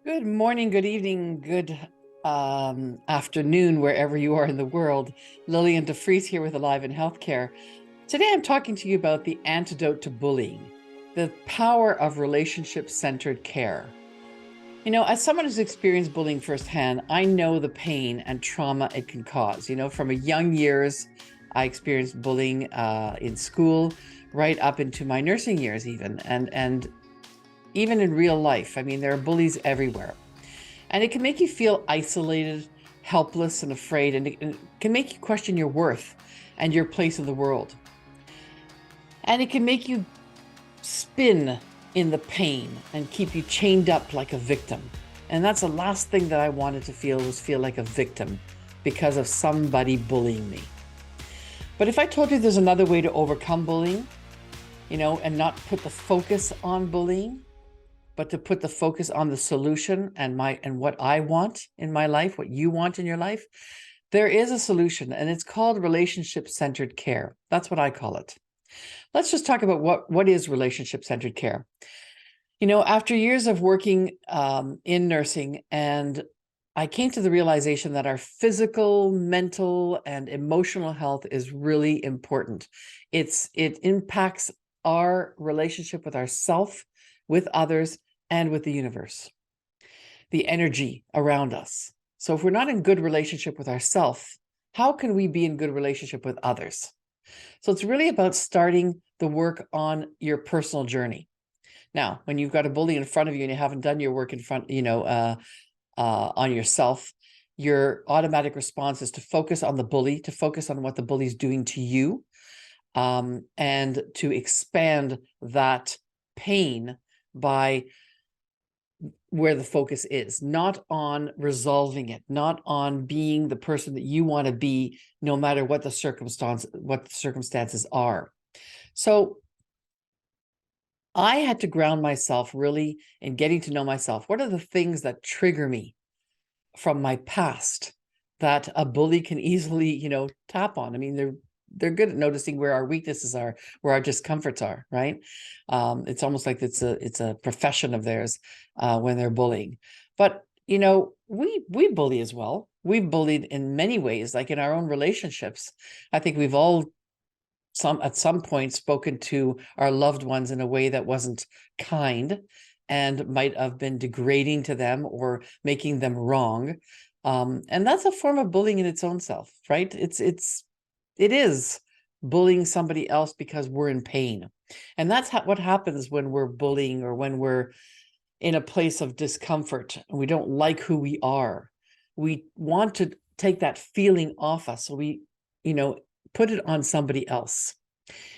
Good morning, good evening, good afternoon, wherever you are in the world. Lillian DeFries here with Alive in Healthcare. Today I'm talking to you about the antidote to bullying, the power of relationship-centered care. You know, as someone who's experienced bullying firsthand, I know the pain and trauma it can cause. You know, from a young years, I experienced bullying in school, right up into my nursing years even, and even in real life. I mean, there are bullies everywhere. And it can make you feel isolated, helpless, and afraid, and it can make you question your worth and your place in the world. And it can make you spin in the pain and keep you chained up like a victim. And that's the last thing that I wanted to feel, was feel like a victim because of somebody bullying me. But if I told you there's another way to overcome bullying, you know, and not put the focus on bullying, but to put the focus on the solution and what I want in my life, what you want in your life, there is a solution, and it's called relationship-centered care. That's what I call it. Let's just talk about what is relationship-centered care. You know, after years of working in nursing, and I came to the realization that our physical, mental, and emotional health is really important. It impacts our relationship with ourselves, with others, and with the universe, the energy around us. So if we're not in good relationship with ourselves, how can we be in good relationship with others? So it's really about starting the work on your personal journey. Now, when you've got a bully in front of you and you haven't done your work in front, on yourself, your automatic response is to focus on the bully, to focus on what the bully's doing to you, and to expand that pain by where the focus is, not on resolving it, not on being the person that you want to be, no matter what the circumstances are. So I had to ground myself really in getting to know myself. What are the things that trigger me from my past that a bully can easily, you know, tap on? I mean, they're good at noticing where our weaknesses are, where our discomforts are, right? It's almost like it's a profession of theirs when they're bullying. But, you know, we bully as well. We've bullied in many ways, like in our own relationships. I think we've all at some point spoken to our loved ones in a way that wasn't kind and might have been degrading to them or making them wrong. And that's a form of bullying in its own self, right? It is bullying somebody else because we're in pain. And that's what happens when we're bullying, or when we're in a place of discomfort and we don't like who we are. We want to take that feeling off us. So we, you know, put it on somebody else.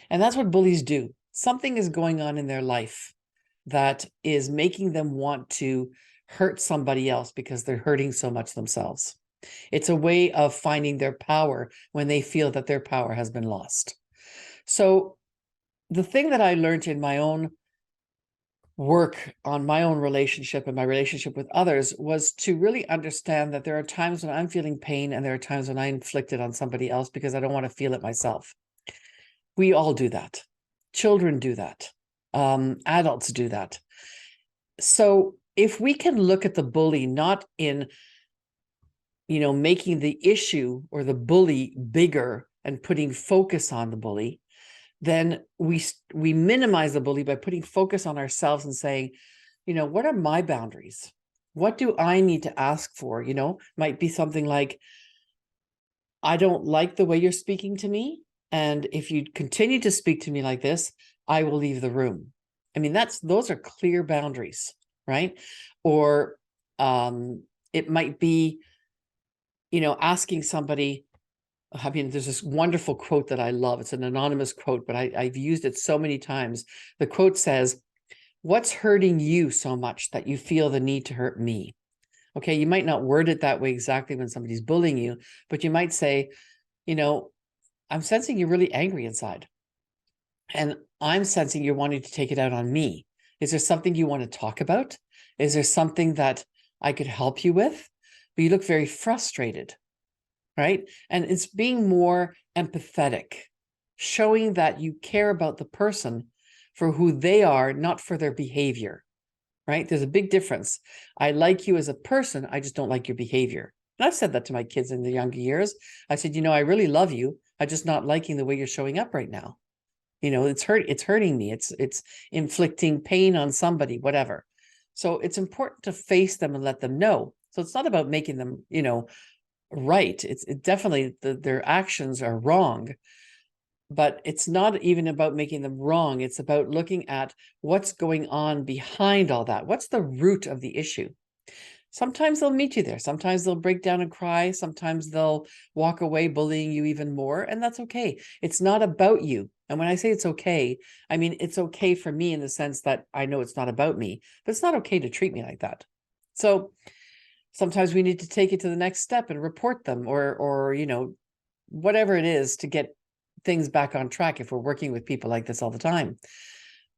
And that's what bullies do. Something is going on in their life that is making them want to hurt somebody else because they're hurting so much themselves. It's a way of finding their power when they feel that their power has been lost. So the thing that I learned in my own work on my own relationship and my relationship with others was to really understand that there are times when I'm feeling pain and there are times when I inflict it on somebody else because I don't want to feel it myself. We all do that. Children do that. Adults do that. So if we can look at the bully not in, you know, making the issue or the bully bigger and putting focus on the bully, then we minimize the bully by putting focus on ourselves and saying, you know, what are my boundaries? What do I need to ask for? You know, might be something like, I don't like the way you're speaking to me, and if you continue to speak to me like this, I will leave the room. I mean, those are clear boundaries, right? Or it might be, you know, asking somebody. I mean, there's this wonderful quote that I love. It's an anonymous quote, but I've used it so many times. The quote says, "What's hurting you so much that you feel the need to hurt me?" Okay, you might not word it that way exactly when somebody's bullying you, but you might say, you know, I'm sensing you're really angry inside. And I'm sensing you're wanting to take it out on me. Is there something you want to talk about? Is there something that I could help you with? But you look very frustrated. Right? And it's being more empathetic, showing that you care about the person for who they are, not for their behavior, right? There's a big difference. I like you as a person. I just don't like your behavior. And I've said that to my kids in the younger years. I said, I really love you. I'm just not liking the way you're showing up right now. It's hurting me. It's inflicting pain on somebody, whatever. So it's important to face them and let them know. So it's not about making them, right. It's definitely their actions are wrong, but it's not even about making them wrong. It's about looking at what's going on behind all that. What's the root of the issue? Sometimes they'll meet you there. Sometimes they'll break down and cry. Sometimes they'll walk away bullying you even more. And that's okay. It's not about you. And when I say it's okay, I mean, it's okay for me in the sense that I know it's not about me, but it's not okay to treat me like that. So sometimes we need to take it to the next step and report them or whatever it is to get things back on track if we're working with people like this all the time.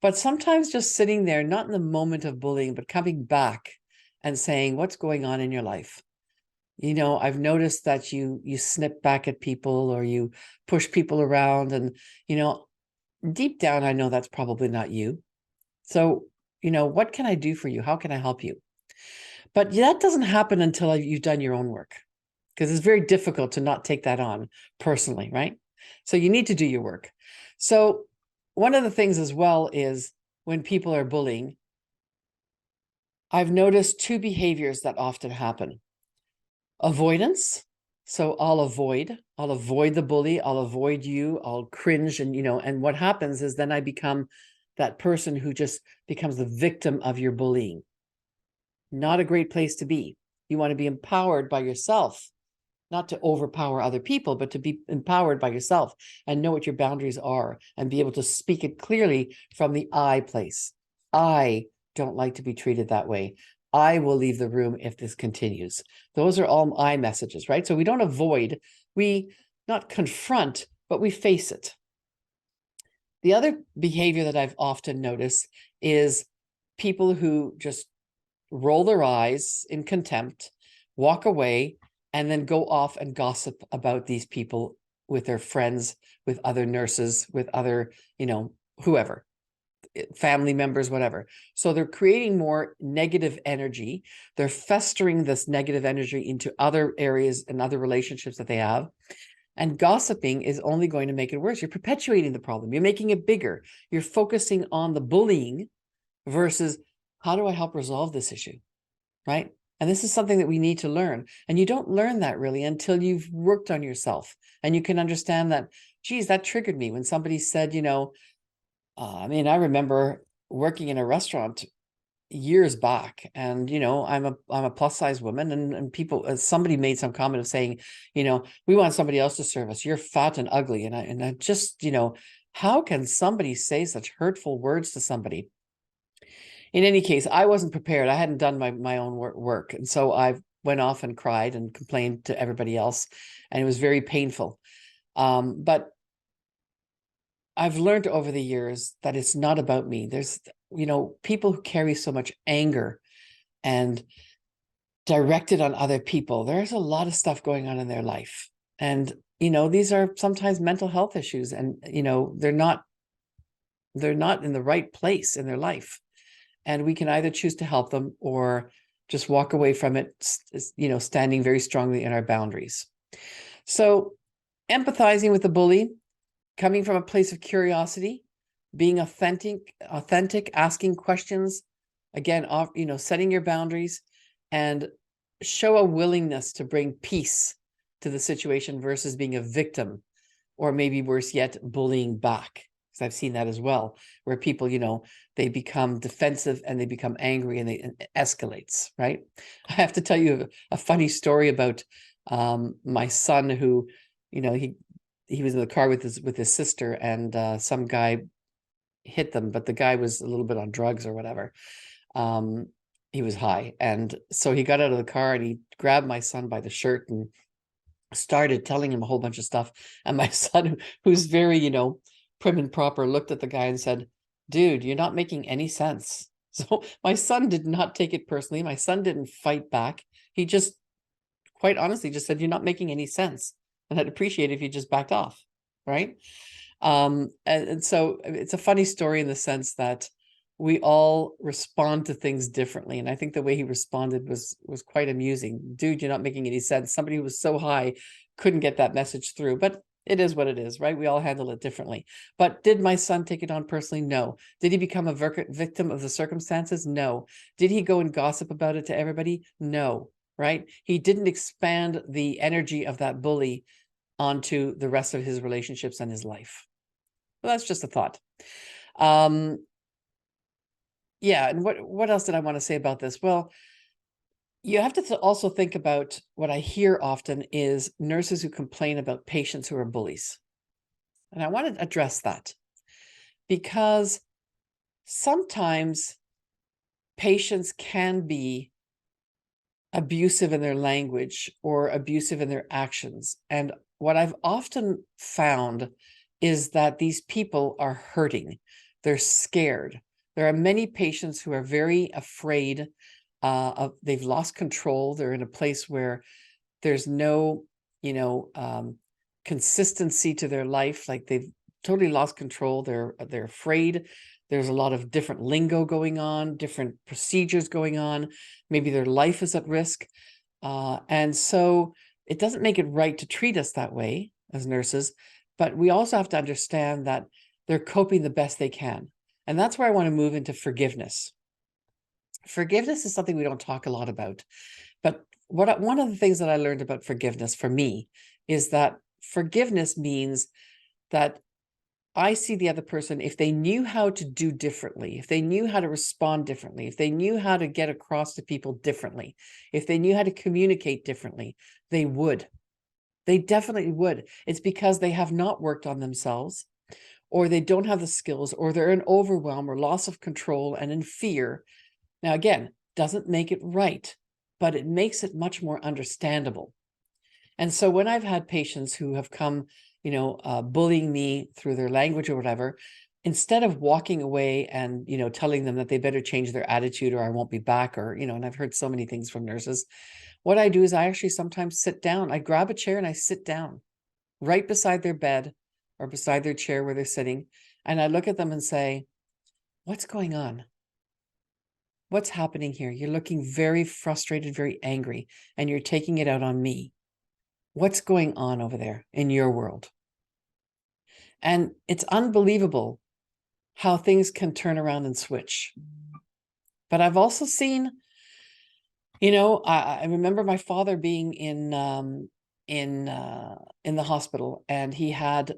But sometimes just sitting there, not in the moment of bullying, but coming back and saying, what's going on in your life? I've noticed that you snip back at people or you push people around, and, deep down, I know that's probably not you. So, what can I do for you? How can I help you? But that doesn't happen until you've done your own work, because it's very difficult to not take that on personally, right? So you need to do your work. So one of the things as well is when people are bullying, I've noticed two behaviors that often happen. Avoidance. So I'll avoid the bully. I'll avoid you. I'll cringe. And, and what happens is then I become that person who just becomes the victim of your bullying. Not a great place to be. You want to be empowered by yourself, not to overpower other people, but to be empowered by yourself and know what your boundaries are and be able to speak it clearly from the I place. I don't like to be treated that way. I will leave the room if this continues. Those are all I messages, right? So we don't avoid, we not confront, but we face it. The other behavior that I've often noticed is people who just roll their eyes in contempt, walk away, and then go off and gossip about these people with their friends, with other nurses, with other, whoever, family members, whatever. So they're creating more negative energy. They're festering this negative energy into other areas and other relationships that they have. And gossiping is only going to make it worse. You're perpetuating the problem. You're making it bigger. You're focusing on the bullying versus how do I help resolve this issue, right? And this is something that we need to learn. And you don't learn that really until you've worked on yourself and you can understand that, geez, that triggered me when somebody said, I remember working in a restaurant years back, and I'm a plus size woman, and people, somebody made some comment of saying, we want somebody else to serve us. You're fat and ugly, and I just, how can somebody say such hurtful words to somebody? In any case, I wasn't prepared. I hadn't done my own work, and so I went off and cried and complained to everybody else, and it was very painful. But I've learned over the years that it's not about me. There's, people who carry so much anger and direct it on other people. There's a lot of stuff going on in their life. And, these are sometimes mental health issues, and, they're not in the right place in their life. And we can either choose to help them or just walk away from it, standing very strongly in our boundaries. So empathizing with the bully, coming from a place of curiosity, being authentic, asking questions, again, setting your boundaries, and show a willingness to bring peace to the situation versus being a victim, or maybe worse yet, bullying back. Because I've seen that as well, where people, they become defensive and they become angry and it escalates, right? I have to tell you a funny story about my son who, he was in the car with his sister, and some guy hit them, but the guy was a little bit on drugs or whatever. He was high. And so he got out of the car and he grabbed my son by the shirt and started telling him a whole bunch of stuff. And my son, who's very, prim and proper, looked at the guy and said, dude, you're not making any sense. So my son did not take it personally. My son didn't fight back. He just, quite honestly, just said, you're not making any sense. And I'd appreciate it if you just backed off, right? And so it's a funny story in the sense that we all respond to things differently. And I think the way he responded was quite amusing. Dude, you're not making any sense. Somebody who was so high couldn't get that message through, but it is what it is, right? We all handle it differently. But did my son take it on personally? No. Did he become a victim of the circumstances? No. Did he go and gossip about it to everybody? No, right? He didn't expand the energy of that bully onto the rest of his relationships and his life. Well, that's just a thought. Yeah, and what else did I want to say about this? Well, you have to also think about what I hear often is nurses who complain about patients who are bullies. And I want to address that because sometimes patients can be abusive in their language or abusive in their actions. And what I've often found is that these people are hurting. They're scared. There are many patients who are very afraid they've lost control. They're in a place where there's no, consistency to their life. Like they've totally lost control. They're afraid. There's a lot of different lingo going on, different procedures going on. Maybe their life is at risk. And so it doesn't make it right to treat us that way as nurses, but we also have to understand that they're coping the best they can. And that's where I want to move into forgiveness. Forgiveness is something we don't talk a lot about. But one of the things that I learned about forgiveness for me is that forgiveness means that I see the other person, if they knew how to do differently, if they knew how to respond differently, if they knew how to get across to people differently, if they knew how to communicate differently, they would. They definitely would. It's because they have not worked on themselves, or they don't have the skills, or they're in overwhelm or loss of control and in fear. Now, again, doesn't make it right, but it makes it much more understandable. And so when I've had patients who have come, bullying me through their language or whatever, instead of walking away and, telling them that they better change their attitude or I won't be back, or, and I've heard so many things from nurses, what I do is I actually sometimes sit down. I grab a chair and I sit down right beside their bed or beside their chair where they're sitting. And I look at them and say, what's going on? What's happening here? You're looking very frustrated, very angry, and you're taking it out on me. What's going on over there in your world? And it's unbelievable how things can turn around and switch. But I've also seen, I remember my father being in the hospital, and he had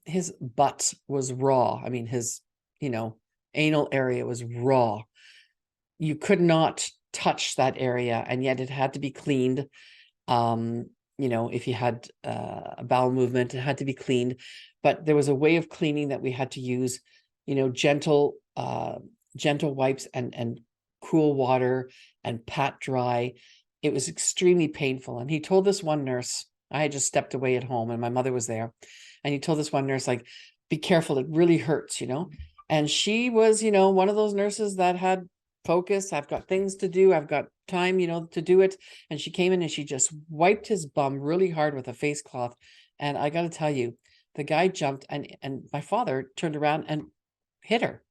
his butt was raw. I mean, his anal area was raw. You could not touch that area, and yet it had to be cleaned. If you had a bowel movement, it had to be cleaned. But there was a way of cleaning that we had to use, gentle wipes and cool water and pat dry. It was extremely painful. And he told this one nurse, I had just stepped away at home and my mother was there. And he told this one nurse, like, be careful, it really hurts, And she was, one of those nurses that had focus. I've got things to do. I've got time, to do it. And she came in and she just wiped his bum really hard with a face cloth. And I got to tell you, the guy jumped and my father turned around and hit her.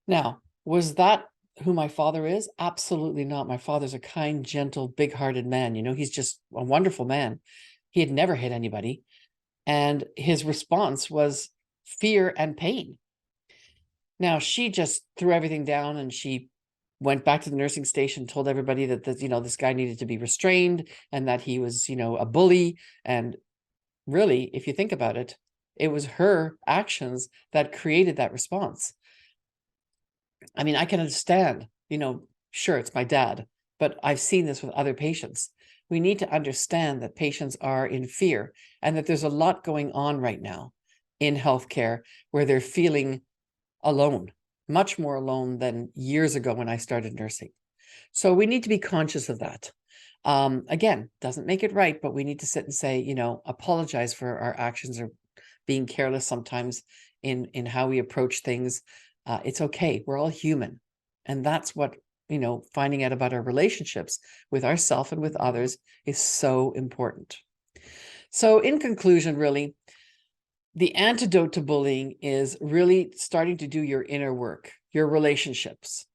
Now, was that who my father is? Absolutely not. My father's a kind, gentle, big-hearted man. He's just a wonderful man. He had never hit anybody. And his response was fear and pain. Now, she just threw everything down and she went back to the nursing station, told everybody that, this guy needed to be restrained and that he was, a bully. And really, if you think about it, it was her actions that created that response. I mean, I can understand, sure, it's my dad, but I've seen this with other patients. We need to understand that patients are in fear and that there's a lot going on right now in healthcare where they're feeling alone, much more alone than years ago when I started nursing. So we need to be conscious of that. Again, doesn't make it right, but we need to sit and say, apologize for our actions or being careless sometimes in how we approach things. It's okay. We're all human. And that's what, finding out about our relationships with ourselves and with others is so important. So in conclusion, really, the antidote to bullying is really starting to do your inner work. your relationships,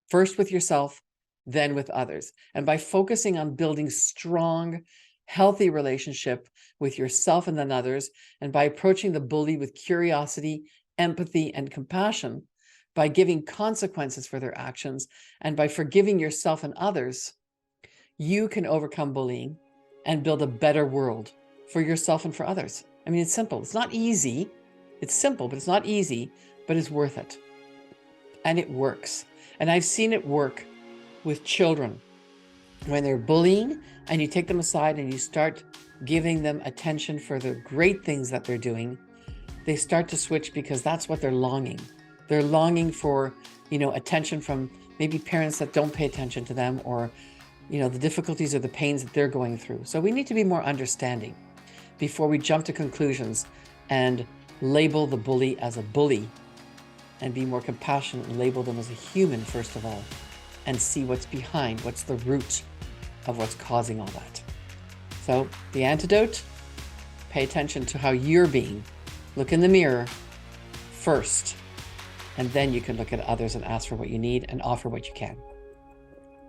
first with yourself, then with others. And by focusing on building strong, healthy relationship with yourself and then others, and by approaching the bully with curiosity, empathy, and compassion, by giving consequences for their actions, and by forgiving yourself and others, you can overcome bullying and build a better world for yourself and for others. I mean, it's simple. It's not easy. It's simple, but it's not easy, but it's worth it. And it works. And I've seen it work with children when they're bullying, and you take them aside and you start giving them attention for the great things that they're doing. They start to switch because that's what they're longing. They're longing for, attention from maybe parents that don't pay attention to them, or, the difficulties or the pains that they're going through. So we need to be more understanding before we jump to conclusions and label the bully as a bully, and be more compassionate and label them as a human, first of all, and see what's behind, what's the root of what's causing all that. So the antidote, pay attention to how you're being. Look in the mirror first, and then you can look at others and ask for what you need and offer what you can.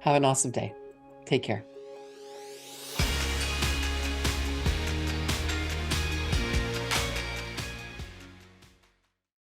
Have an awesome day. Take care.